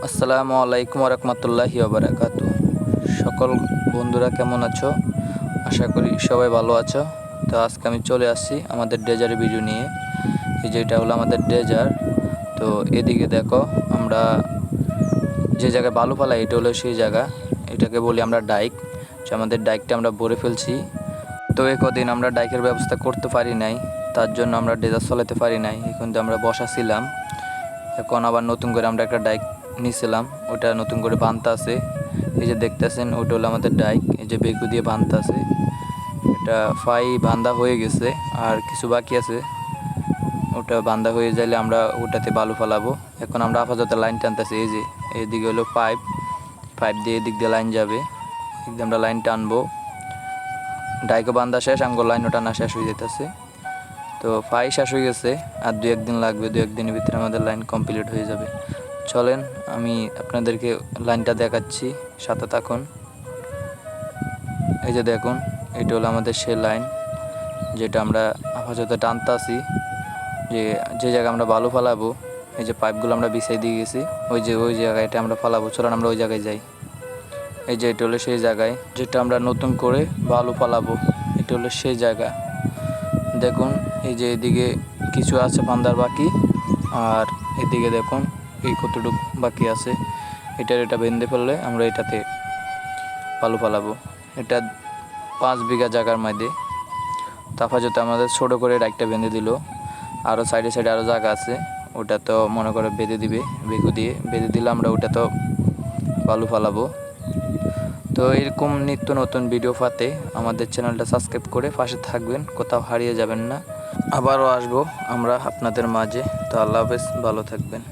আসসালামু আলাইকুম রহমতুল্লাহি বারাকাতু। সকল বন্ধুরা কেমন আছো? আশা করি সবাই ভালো আছো। তো আজকে আমি চলে আসছি আমাদের ডেজারের ভিডিও নিয়ে। এই যে এটা হলো আমাদের ডেজার। তো এদিকে দেখো, আমরা যে জায়গায় বালু ফালাই এটা হলো সেই জায়গা। এটাকে বলি আমরা ডাইক। আমাদের ডাইকটা আমরা ভরে ফেলছি। তো কদিন আমরা ডাইকের ব্যবস্থা করতে পারি নাই, তার জন্য আমরা ডেজার চালাতে পারি নাই। এখন আমরা বসাছিলাম, এখন আবার নতুন করে আমরা একটা ডাইক নিয়েছিলাম, ওটা নতুন করে বাঁধতে আছে। এই যে দেখতেছেন ওটা হলো আমাদের ডাইক, এই যে বেকু দিয়ে বাঁধতে আছে। এটা ফাই বাঁধা হয়ে গেছে, আর কিছু বাকি আছে। ওটা বাঁধা হয়ে যাইলে আমরা ওটাতে বালু ফালাবো। এখন আমরা আপাতত লাইন টানতেছি। এই যে এইদিকে হলো পাইপ, পাইপ দিয়ে এদিক দিয়ে লাইন যাবে, এদিক দিয়ে আমরা লাইন টানবো। ডাইকও বাঁধা শেষ, আমগো লাইনও টানা শেষ হয়ে যেতেছে। তো ফাই শেষ হয়ে গেছে, আর দু একদিন লাগবে, দু একদিনের ভিতরে আমাদের লাইন কমপ্লিট হয়ে যাবে। চলেন আমি আপনাদেরকে লাইনটা দেখাচ্ছি, সাথে থাকুন। এই যে দেখুন, এটা হলো আমাদের সে লাইন যেটা আমরা আপাতত টানতাছি। যে জায়গায় আমরা বালু ফালাবো, এই যে পাইপগুলো আমরা বিছাই দিয়ে গেছি, ওই জায়গায় এটা আমরা ফালাবো। চলেন আমরা ওই জায়গায় যাই। এই যে এটা হলো সেই জায়গায় যেটা আমরা নতুন করে বালু ফালাবো। এটা হলো সেই জায়গা। দেখুন এই যে এদিকে কিছু আছে বান্দার বাকি, আর এদিকে দেখুন এই কতটুকু বাকি আছে। এটা বেঁধে ফেললে আমরা এটাতে বালু ফালাবো। এটা 5 বিঘা জায়গার মধ্যে। তারপর যদি আমাদের ছোটো করে ডাইকটা বেঁধে দিল, আরও সাইডে সাইডে আরও জায়গা আছে, ওটা তো মনে করে বেঁধে দিবে, বেকু দিয়ে বেঁধে দিলে আমরা ওটা তো বালু ফালাবো। তো এরকম নিত্য নতুন ভিডিও পাতে আমাদের চ্যানেলটা সাবস্ক্রাইব করে পাশে থাকবেন, কোথাও হারিয়ে যাবেন না। আবারও আসবো আমরা আপনাদের মাঝে। তো আল্লাহ হাফেজ, ভালো থাকবেন।